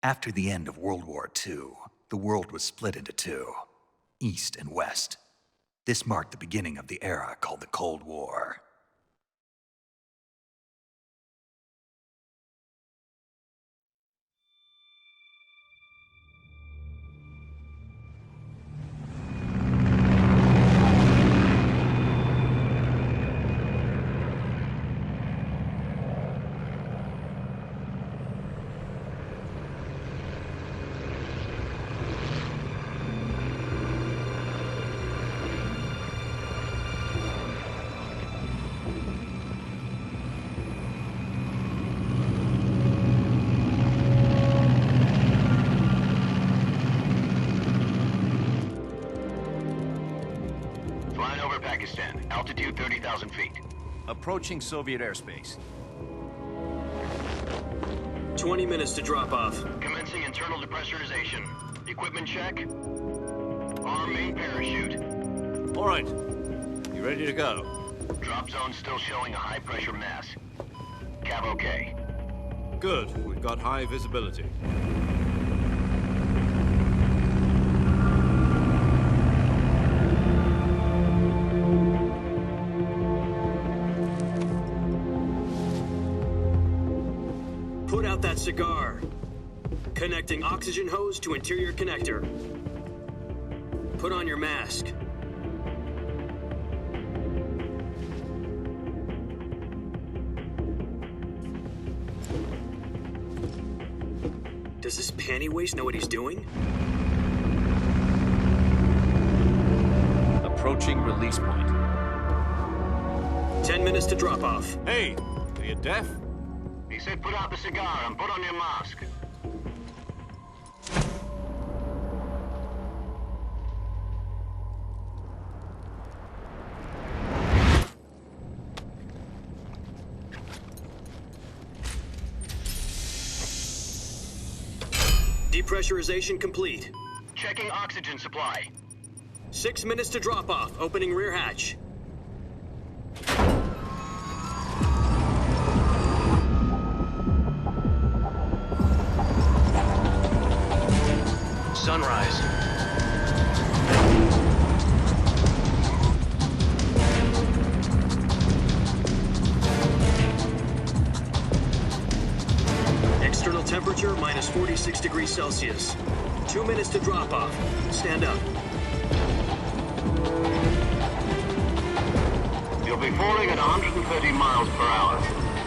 After the end of World War II, the world was split into two, East and West. This marked the beginning of the era called the Cold War. Altitude 30,000 feet. Approaching Soviet airspace. 20 minutes to drop off. Commencing internal depressurization. Equipment check. Arm main parachute. All right. You ready to go? Drop zone still showing a high pressure mass. Cav okay. Good. We've got high visibility. Put out that cigar. Connecting oxygen hose to interior connector. Put on your mask. Does this panty waste know what he's doing? Approaching release point. 10 minutes to drop off. Hey, are you deaf? He said put out the cigar and put on your mask. Depressurization complete. Checking oxygen supply. 6 minutes to drop off. Opening rear hatch. Sunrise. External temperature minus 46 degrees Celsius. 2 minutes to drop off. Stand up. You'll be falling at 130 miles per hour.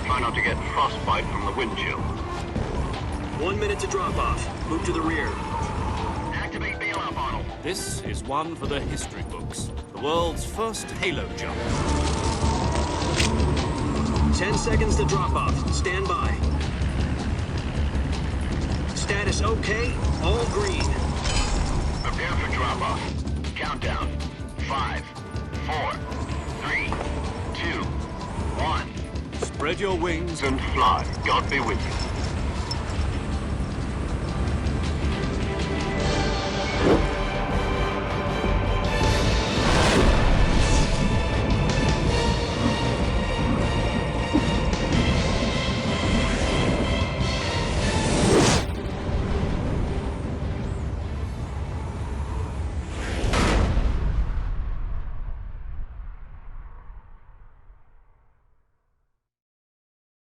Try not to get frostbite from the wind chill. 1 minute to drop off. Move to the rear. Activate bailout bottle. This is one for the history books. The world's first halo jump. 10 seconds to drop off. Stand by. Status okay. All green. Prepare for drop off. Countdown. 5, 4, 3, 2, 1. Spread your wings And fly. God be with you.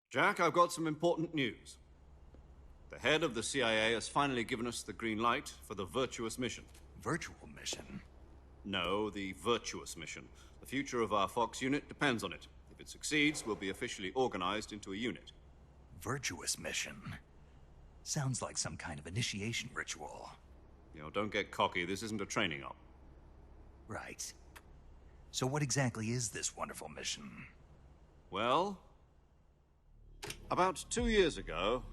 Jack, I've got some important news. The head of the CIA has finally given us the green light for the virtuous mission. Virtual mission? No, the virtuous mission. The future of our Fox unit depends on it. If it succeeds, we'll be officially organized into a unit. Virtuous mission? Sounds like some kind of initiation ritual. You know, don't get cocky. This isn't a training op. Right. So what exactly is this wonderful mission? Well, about 2 years ago,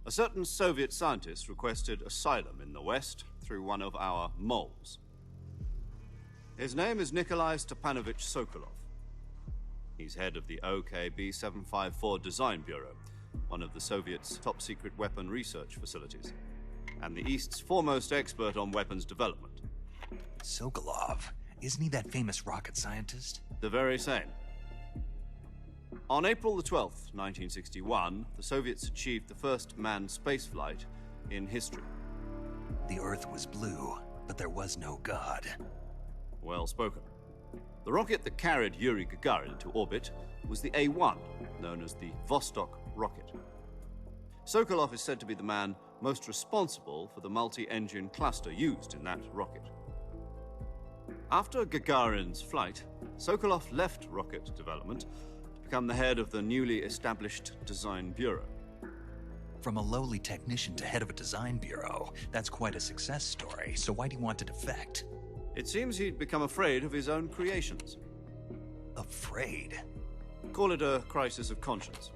a certain Soviet scientist requested asylum in the West through one of our moles. His name is Nikolai Stepanovich Sokolov. He's head of the OKB 754 Design Bureau, one of the Soviets' top-secret weapon research facilities, and the East's foremost expert on weapons development. Sokolov? Isn't he that famous rocket scientist? The very same. On April the 12th, 1961, the Soviets achieved the first manned spaceflight in history. The Earth was blue, but there was no God. Well spoken. The rocket that carried Yuri Gagarin into orbit was the A-1, known as the Vostok rocket. Sokolov is said to be the man most responsible for the multi-engine cluster used in that rocket. After Gagarin's flight, Sokolov left rocket development to become the head of the newly established Design Bureau. From a lowly technician to head of a design bureau, that's quite a success story, so why do you want to defect? It seems he'd become afraid of his own creations. Afraid? Call it a crisis of conscience.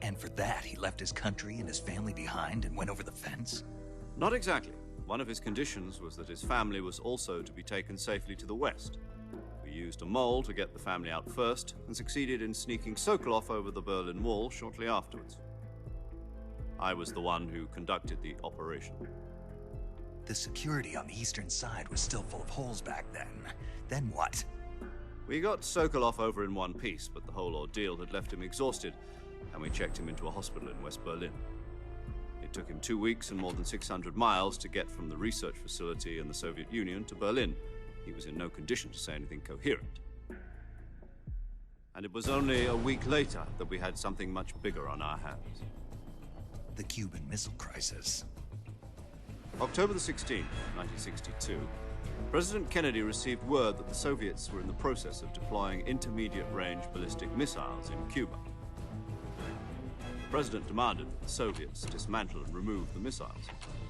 And for that, he left his country and his family behind and went over the fence? Not exactly. One of his conditions was that his family was also to be taken safely to the west. We used a mole to get the family out first and succeeded in sneaking Sokolov over the Berlin Wall shortly afterwards. I was the one who conducted the operation. The security on the eastern side was still full of holes back then. Then what? We got Sokolov over in one piece, but the whole ordeal had left him exhausted, and we checked him into a hospital in West Berlin. It took him 2 weeks and more than 600 miles to get from the research facility in the Soviet Union to Berlin. He was in no condition to say anything coherent. And it was only a week later that we had something much bigger on our hands. The Cuban Missile Crisis. October the 16th, 1962, President Kennedy received word that the Soviets were in the process of deploying intermediate-range ballistic missiles in Cuba. The President demanded that the Soviets dismantle and remove the missiles.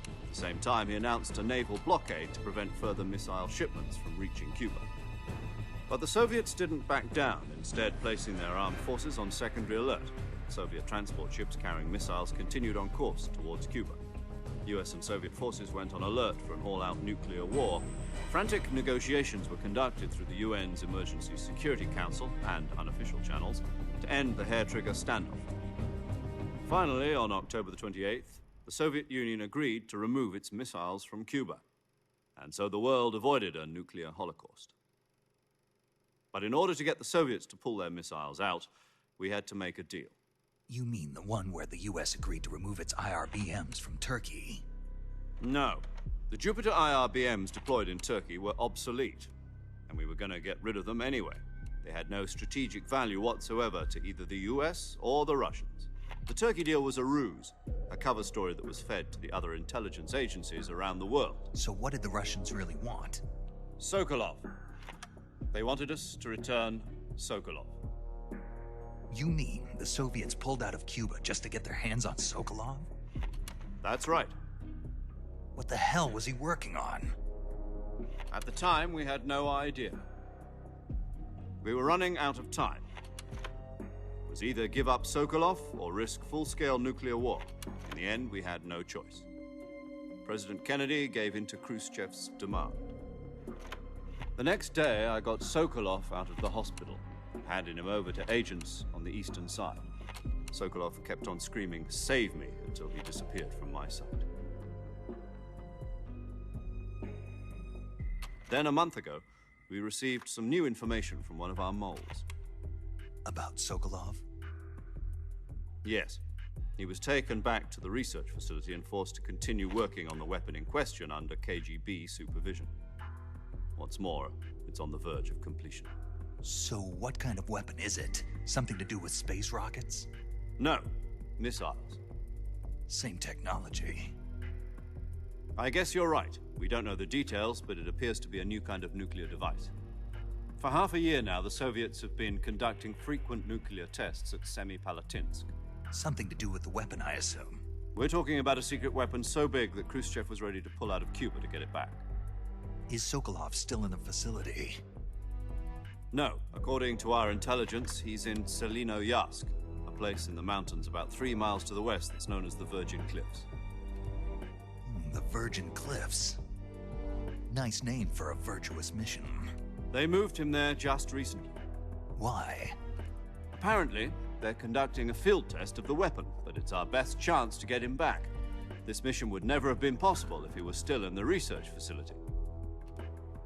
At the same time, he announced a naval blockade to prevent further missile shipments from reaching Cuba. But the Soviets didn't back down, instead placing their armed forces on secondary alert. Soviet transport ships carrying missiles continued on course towards Cuba. US and Soviet forces went on alert for an all-out nuclear war. Frantic negotiations were conducted through the UN's Emergency Security Council and unofficial channels to end the hair-trigger standoff. Finally, on October the 28th, the Soviet Union agreed to remove its missiles from Cuba, and so the world avoided a nuclear holocaust. But in order to get the Soviets to pull their missiles out, we had to make a deal. You mean the one where the US agreed to remove its IRBMs from Turkey? No. The Jupiter IRBMs deployed in Turkey were obsolete, and we were going to get rid of them anyway. They had no strategic value whatsoever to either the US or the Russians. The Turkey deal was a ruse, a cover story that was fed to the other intelligence agencies around the world. So what did the Russians really want? Sokolov. They wanted us to return Sokolov. You mean the Soviets pulled out of Cuba just to get their hands on Sokolov? That's right. What the hell was he working on? At the time, we had no idea. We were running out of time. It was either give up Sokolov or risk full-scale nuclear war. In the end, we had no choice. President Kennedy gave in to Khrushchev's demand. The next day, I got Sokolov out of the hospital, handing him over to agents on the eastern side. Sokolov kept on screaming, "Save me," until he disappeared from my sight. Then a month ago, we received some new information from one of our moles. About Sokolov? Yes. He was taken back to the research facility and forced to continue working on the weapon in question under KGB supervision. What's more, it's on the verge of completion. So what kind of weapon is it? Something to do with space rockets? No, missiles. Same technology. I guess you're right. We don't know the details, but it appears to be a new kind of nuclear device. For half a year now, the Soviets have been conducting frequent nuclear tests at Semipalatinsk. Something to do with the weapon, I assume. We're talking about a secret weapon so big that Khrushchev was ready to pull out of Cuba to get it back. Is Sokolov still in the facility? No. According to our intelligence, he's in Selino-Yarsk, a place in the mountains about 3 miles to the west that's known as the Virgin Cliffs. The Virgin Cliffs. Nice name for a virtuous mission. They moved him there just recently. Why? Apparently, they're conducting a field test of the weapon, but it's our best chance to get him back. This mission would never have been possible if he was still in the research facility.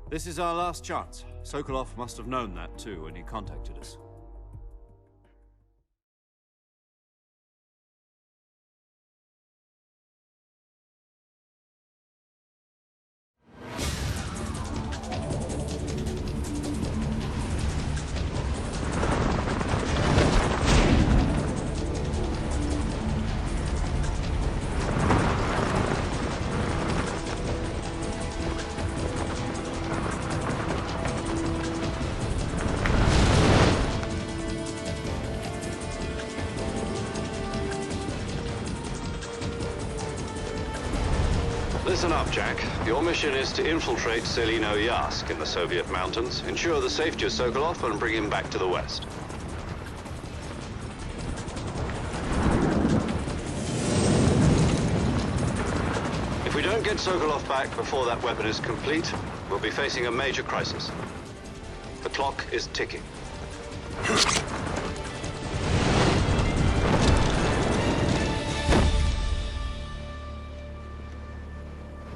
This is our last chance. Sokolov must have known that too when he contacted us. Listen up, Jack. Your mission is to infiltrate Selino Yask in the Soviet mountains, ensure the safety of Sokolov, and bring him back to the West. If we don't get Sokolov back before that weapon is complete, we'll be facing a major crisis. The clock is ticking.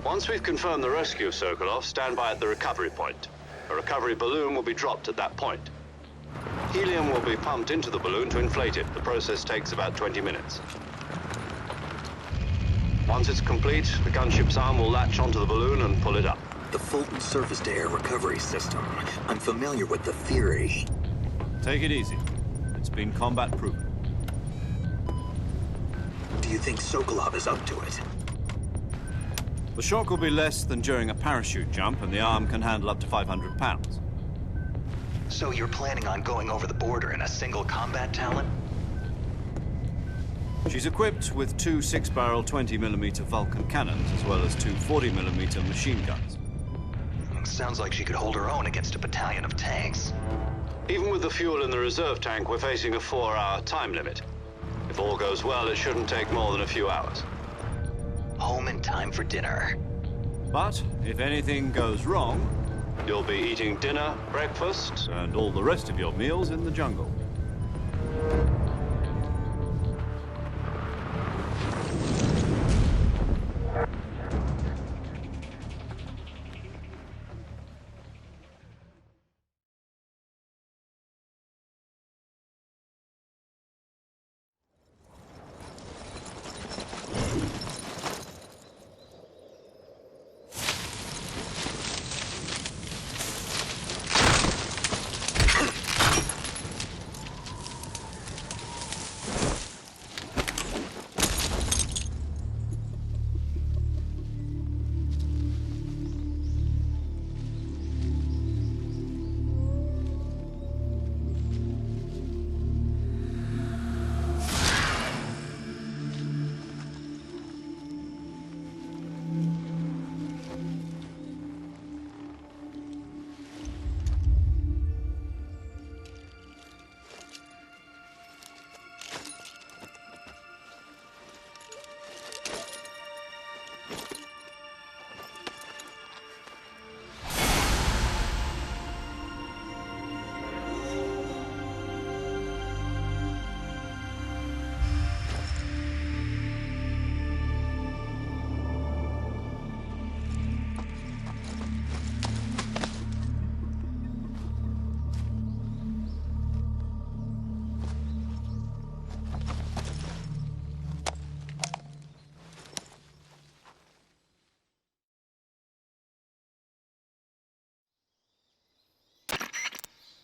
Once we've confirmed the rescue of Sokolov, stand by at the recovery point. A recovery balloon will be dropped at that point. Helium will be pumped into the balloon to inflate it. The process takes about 20 minutes. Once it's complete, the gunship's arm will latch onto the balloon and pull it up. The Fulton surface-to-air recovery system. I'm familiar with the theory. Take it easy. It's been combat-proven. Do you think Sokolov is up to it? The shock will be less than during a parachute jump, and the arm can handle up to 500 pounds. So you're planning on going over the border in a single combat talent? She's equipped with two 6-barrel 20mm Vulcan cannons, as well as two 40mm machine guns. Sounds like she could hold her own against a battalion of tanks. Even with the fuel in the reserve tank, we're facing a 4-hour time limit. If all goes well, it shouldn't take more than a few hours. Home in time for dinner. But if anything goes wrong, you'll be eating dinner, breakfast, and all the rest of your meals in the jungle.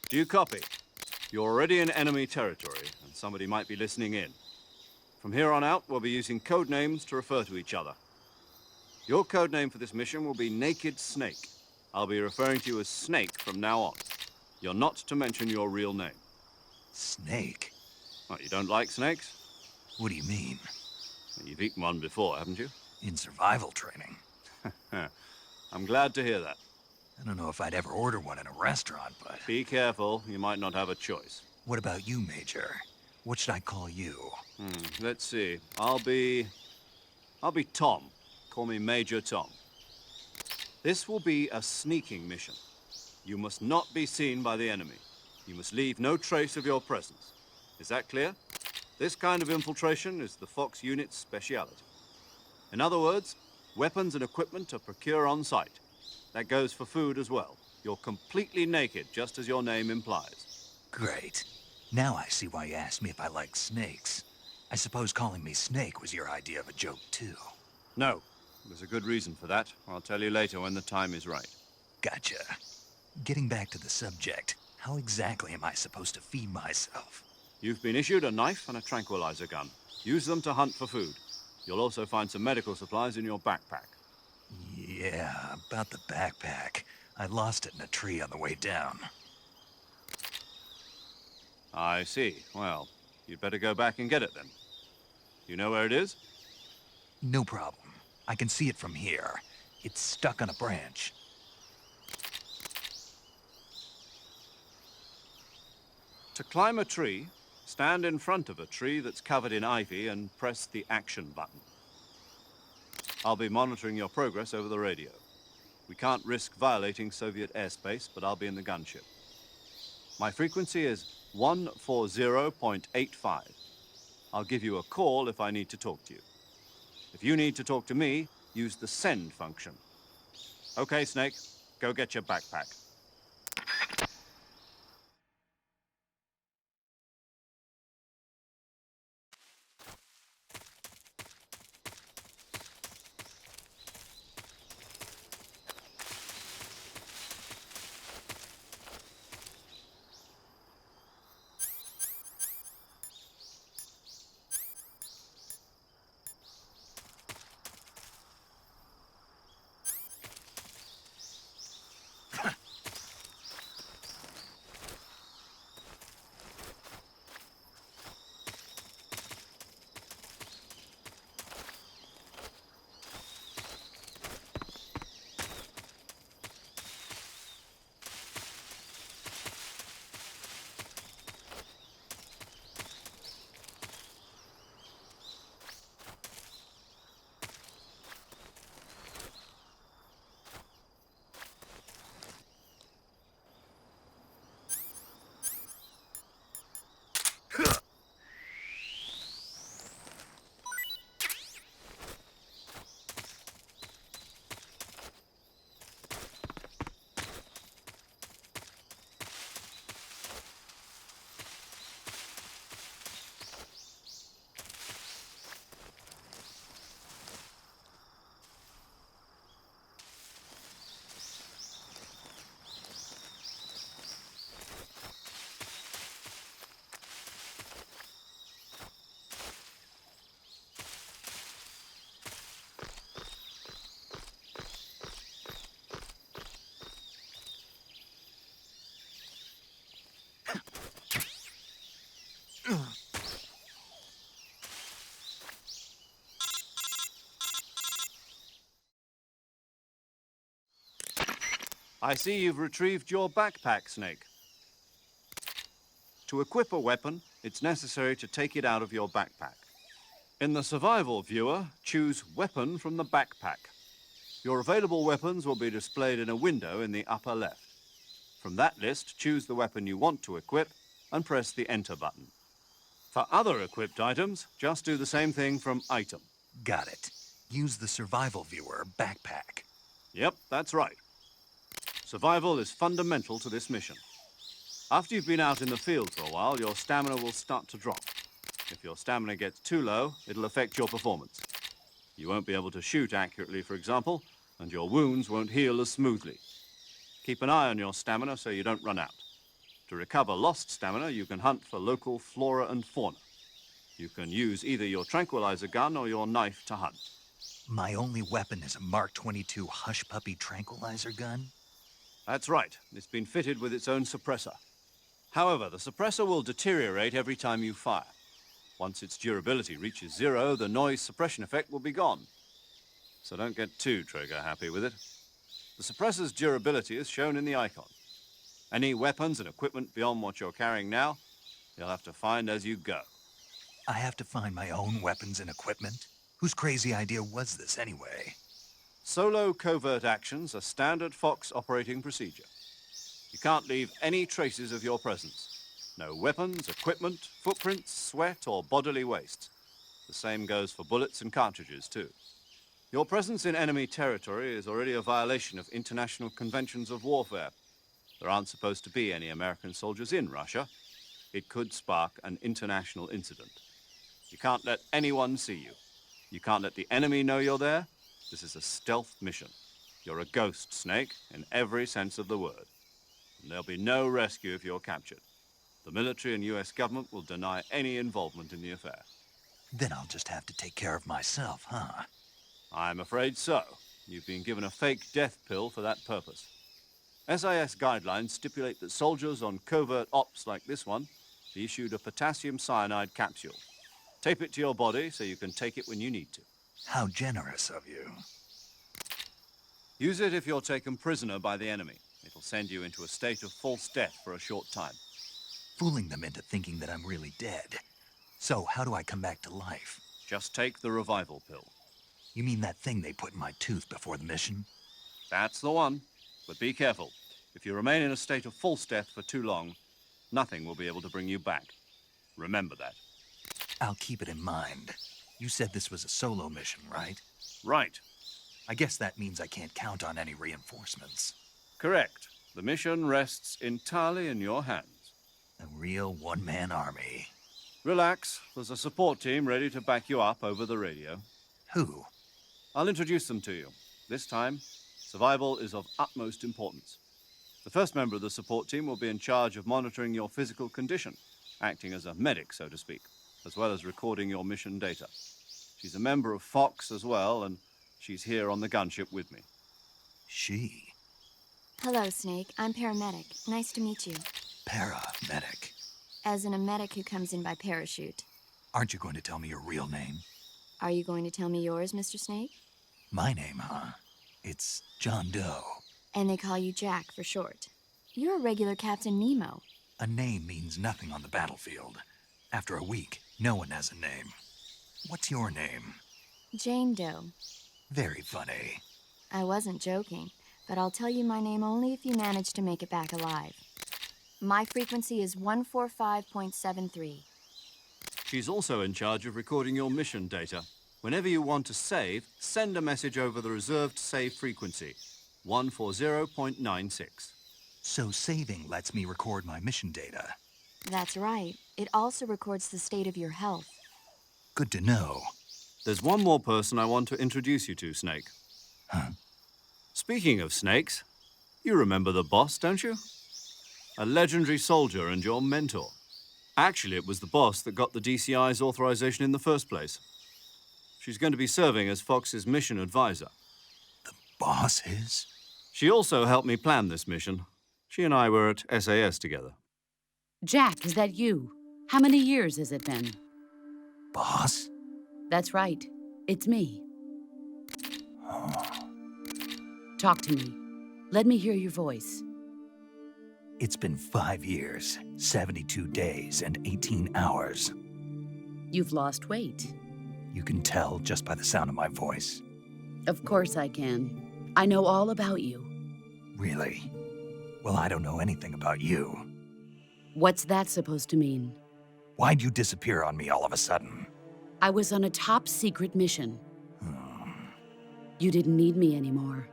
Do you copy? You're already in enemy territory, and somebody might be listening in. From here on out, we'll be using code names to refer to each other. Your code name for this mission will be Naked Snake. I'll be referring to you as Snake from now on. You're not to mention your real name. Snake? What, you don't like snakes? What do you mean? Well, you've eaten one before, haven't you? In survival training. I'm glad to hear that. I don't know if I'd ever order one in a restaurant, but... Be careful, you might not have a choice. What about you, Major? What should I call you? Let's see. I'll be Tom. Call me Major Tom. This will be a sneaking mission. You must not be seen by the enemy. You must leave no trace of your presence. Is that clear? This kind of infiltration is the Fox unit's speciality. In other words, weapons and equipment are procured on site. That goes for food as well. You're completely naked, just as your name implies. Great. Now I see why you asked me if I like snakes. I suppose calling me Snake was your idea of a joke, too. No. There's a good reason for that. I'll tell you later when the time is right. Gotcha. Getting back to the subject, how exactly am I supposed to feed myself? You've been issued a knife and a tranquilizer gun. Use them to hunt for food. You'll also find some medical supplies in your backpack. Yeah, about the backpack. I lost it in a tree on the way down. I see. Well, you'd better go back and get it then. You know where it is? No problem. I can see it from here. It's stuck on a branch. To climb a tree, stand in front of a tree that's covered in ivy and press the action button. I'll be monitoring your progress over the radio. We can't risk violating Soviet airspace, but I'll be in the gunship. My frequency is 140.85. I'll give you a call if I need to talk to you. If you need to talk to me, use the send function. Okay, Snake, go get your backpack. I see you've retrieved your backpack, Snake. To equip a weapon, it's necessary to take it out of your backpack. In the survival viewer, choose Weapon from the backpack. Your available weapons will be displayed in a window in the upper left. From that list, choose the weapon you want to equip and press the Enter button. For other equipped items, just do the same thing from Item. Got it. Use the survival viewer backpack. Yep, that's right. Survival is fundamental to this mission. After you've been out in the field for a while, your stamina will start to drop. If your stamina gets too low, it'll affect your performance. You won't be able to shoot accurately, for example, and your wounds won't heal as smoothly. Keep an eye on your stamina so you don't run out. To recover lost stamina, you can hunt for local flora and fauna. You can use either your tranquilizer gun or your knife to hunt. My only weapon is a Mark 22 Hush Puppy tranquilizer gun? That's right. It's been fitted with its own suppressor. However, the suppressor will deteriorate every time you fire. Once its durability reaches 0, the noise suppression effect will be gone. So don't get too trigger-happy with it. The suppressor's durability is shown in the icon. Any weapons and equipment beyond what you're carrying now, you'll have to find as you go. I have to find my own weapons and equipment? Whose crazy idea was this anyway? Solo covert actions are standard Fox operating procedure. You can't leave any traces of your presence. No weapons, equipment, footprints, sweat, or bodily waste. The same goes for bullets and cartridges, too. Your presence in enemy territory is already a violation of international conventions of warfare. There aren't supposed to be any American soldiers in Russia. It could spark an international incident. You can't let anyone see you. You can't let the enemy know you're there. This is a stealth mission. You're a ghost, Snake, in every sense of the word. And there'll be no rescue if you're captured. The military and US government will deny any involvement in the affair. Then I'll just have to take care of myself, huh? I'm afraid so. You've been given a fake death pill for that purpose. SIS guidelines stipulate that soldiers on covert ops like this one be issued a potassium cyanide capsule. Tape it to your body so you can take it when you need to. How generous of you. Use it if you're taken prisoner by the enemy. It'll send you into a state of false death for a short time. Fooling them into thinking that I'm really dead. So, how do I come back to life? Just take the revival pill. You mean that thing they put in my tooth before the mission? That's the one. But be careful. If you remain in a state of false death for too long, nothing will be able to bring you back. Remember that. I'll keep it in mind. You said this was a solo mission, right? Right. I guess that means I can't count on any reinforcements. Correct. The mission rests entirely in your hands. A real one-man army. Relax. There's a support team ready to back you up over the radio. Who? I'll introduce them to you. This time, survival is of utmost importance. The first member of the support team will be in charge of monitoring your physical condition, acting as a medic, so to speak, as well as recording your mission data. She's a member of Fox as well, and she's here on the gunship with me. She? Hello, Snake. I'm paramedic. Nice to meet you. Paramedic. As in a medic who comes in by parachute. Aren't you going to tell me your real name? Are you going to tell me yours, Mr. Snake? My name, huh? It's John Doe. And they call you Jack for short. You're a regular Captain Nemo. A name means nothing on the battlefield. After a week, no one has a name. What's your name? Jane Doe. Very funny. I wasn't joking, but I'll tell you my name only if you manage to make it back alive. My frequency is 145.73. She's also in charge of recording your mission data. Whenever you want to save, send a message over the reserved save frequency, 140.96. So saving lets me record my mission data. That's right. It also records the state of your health. Good to know. There's one more person I want to introduce you to, Snake. Huh? Speaking of snakes, you remember the boss, don't you? A legendary soldier and your mentor. Actually, it was the boss that got the DCI's authorization in the first place. She's going to be serving as Fox's mission advisor. The boss is? She also helped me plan this mission. She and I were at SAS together. Jack, is that you? How many years has it been? Boss? That's right. It's me. Talk to me. Let me hear your voice. It's been 5 years, 72 days, and 18 hours. You've lost weight. You can tell just by the sound of my voice. Of course I can. I know all about you. Really? Well, I don't know anything about you. What's that supposed to mean? Why'd you disappear on me all of a sudden? I was on a top-secret mission. You didn't need me anymore.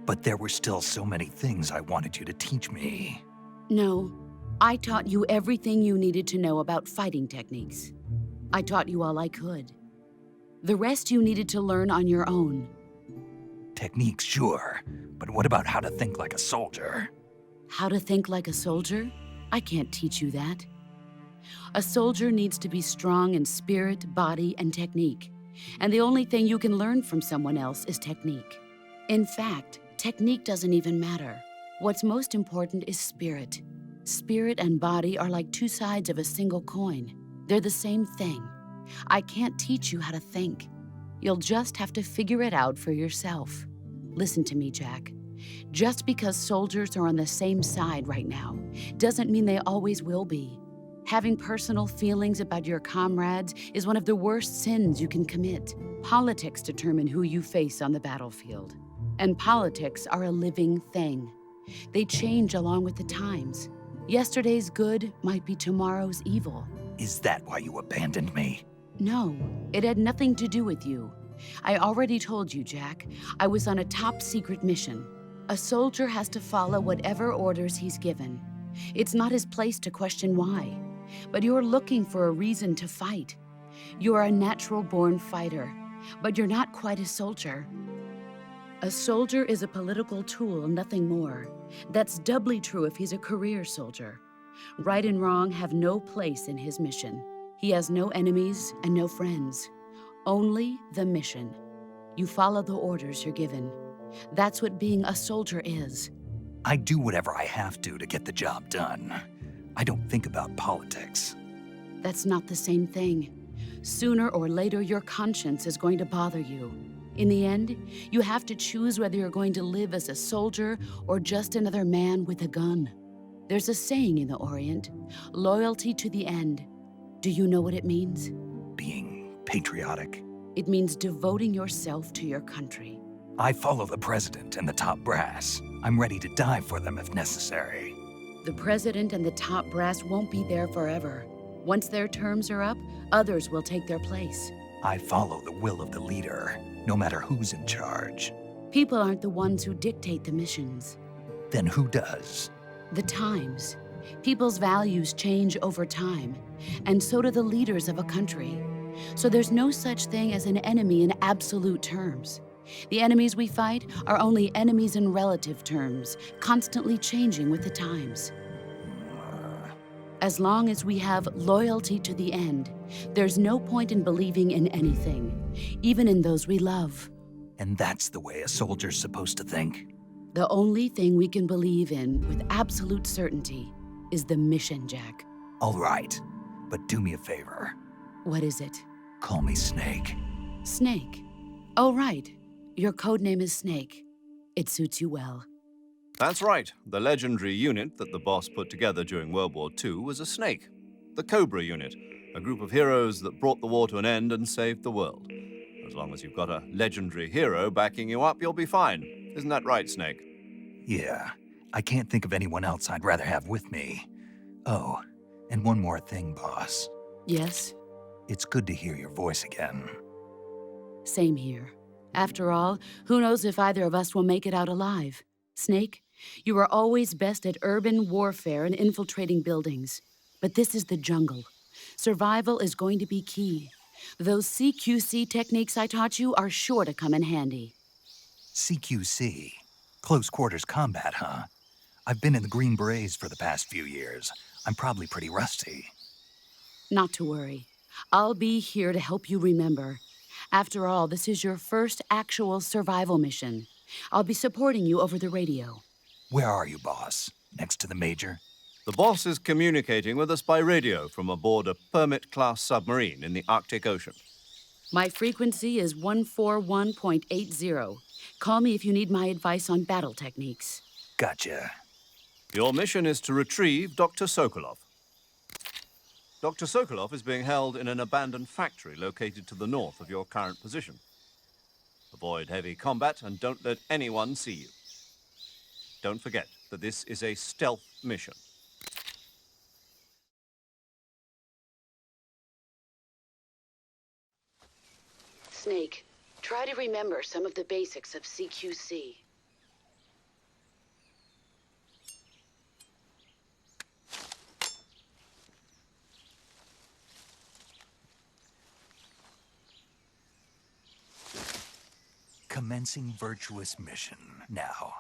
But there were still so many things I wanted you to teach me. No, I taught you everything you needed to know about fighting techniques. I taught you all I could. The rest you needed to learn on your own. Techniques, sure. But what about how to think like a soldier? How to think like a soldier? I can't teach you that. A soldier needs to be strong in spirit, body, and technique. And the only thing you can learn from someone else is technique. In fact, technique doesn't even matter. What's most important is spirit. Spirit and body are like two sides of a single coin. They're the same thing. I can't teach you how to think. You'll just have to figure it out for yourself. Listen to me, Jack. Just because soldiers are on the same side right now doesn't mean they always will be. Having personal feelings about your comrades is one of the worst sins you can commit. Politics determine who you face on the battlefield. And politics are a living thing. They change along with the times. Yesterday's good might be tomorrow's evil. Is that why you abandoned me? No, it had nothing to do with you. I already told you, Jack. I was on a top-secret mission. A soldier has to follow whatever orders he's given. It's not his place to question why. But you're looking for a reason to fight. You're a natural-born fighter, but you're not quite a soldier. A soldier is a political tool, nothing more. That's doubly true if he's a career soldier. Right and wrong have no place in his mission. He has no enemies and no friends. Only the mission. You follow the orders you're given. That's what being a soldier is. I do whatever I have to get the job done. I don't think about politics. That's not the same thing. Sooner or later, your conscience is going to bother you. In the end, you have to choose whether you're going to live as a soldier or just another man with a gun. There's a saying in the Orient, loyalty to the end. Do you know what it means? Being patriotic. It means devoting yourself to your country. I follow the president and the top brass. I'm ready to die for them if necessary. The president and the top brass won't be there forever. Once their terms are up, others will take their place. I follow the will of the leader, no matter who's in charge. People aren't the ones who dictate the missions. Then who does? The times. People's values change over time, and so do the leaders of a country. So there's no such thing as an enemy in absolute terms. The enemies we fight are only enemies in relative terms, constantly changing with the times. As long as we have loyalty to the end, there's no point in believing in anything, even in those we love. And that's the way a soldier's supposed to think? The only thing we can believe in with absolute certainty is the mission, Jack. All right, but do me a favor. What is it? Call me Snake. Snake. Oh, right. Your codename is Snake. It suits you well. That's right. The legendary unit that the boss put together during World War II was a snake. The Cobra unit, a group of heroes that brought the war to an end and saved the world. As long as you've got a legendary hero backing you up, you'll be fine. Isn't that right, Snake? Yeah, I can't think of anyone else I'd rather have with me. Oh, and one more thing, boss. Yes? It's good to hear your voice again. Same here. After all, who knows if either of us will make it out alive? Snake, you are always best at urban warfare and infiltrating buildings. But this is the jungle. Survival is going to be key. Those CQC techniques I taught you are sure to come in handy. CQC? Close quarters combat, huh? I've been in the Green Berets for the past few years. I'm probably pretty rusty. Not to worry. I'll be here to help you remember. After all, this is your first actual survival mission. I'll be supporting you over the radio. Where are you, boss? Next to the major? The boss is communicating with us by radio from aboard a Permit-class submarine in the Arctic Ocean. My frequency is 141.80. Call me if you need my advice on battle techniques. Gotcha. Your mission is to retrieve Dr. Sokolov. Dr. Sokolov is being held in an abandoned factory located to the north of your current position. Avoid heavy combat and don't let anyone see you. Don't forget that this is a stealth mission. Snake, try to remember some of the basics of CQC. Commencing virtuous mission now.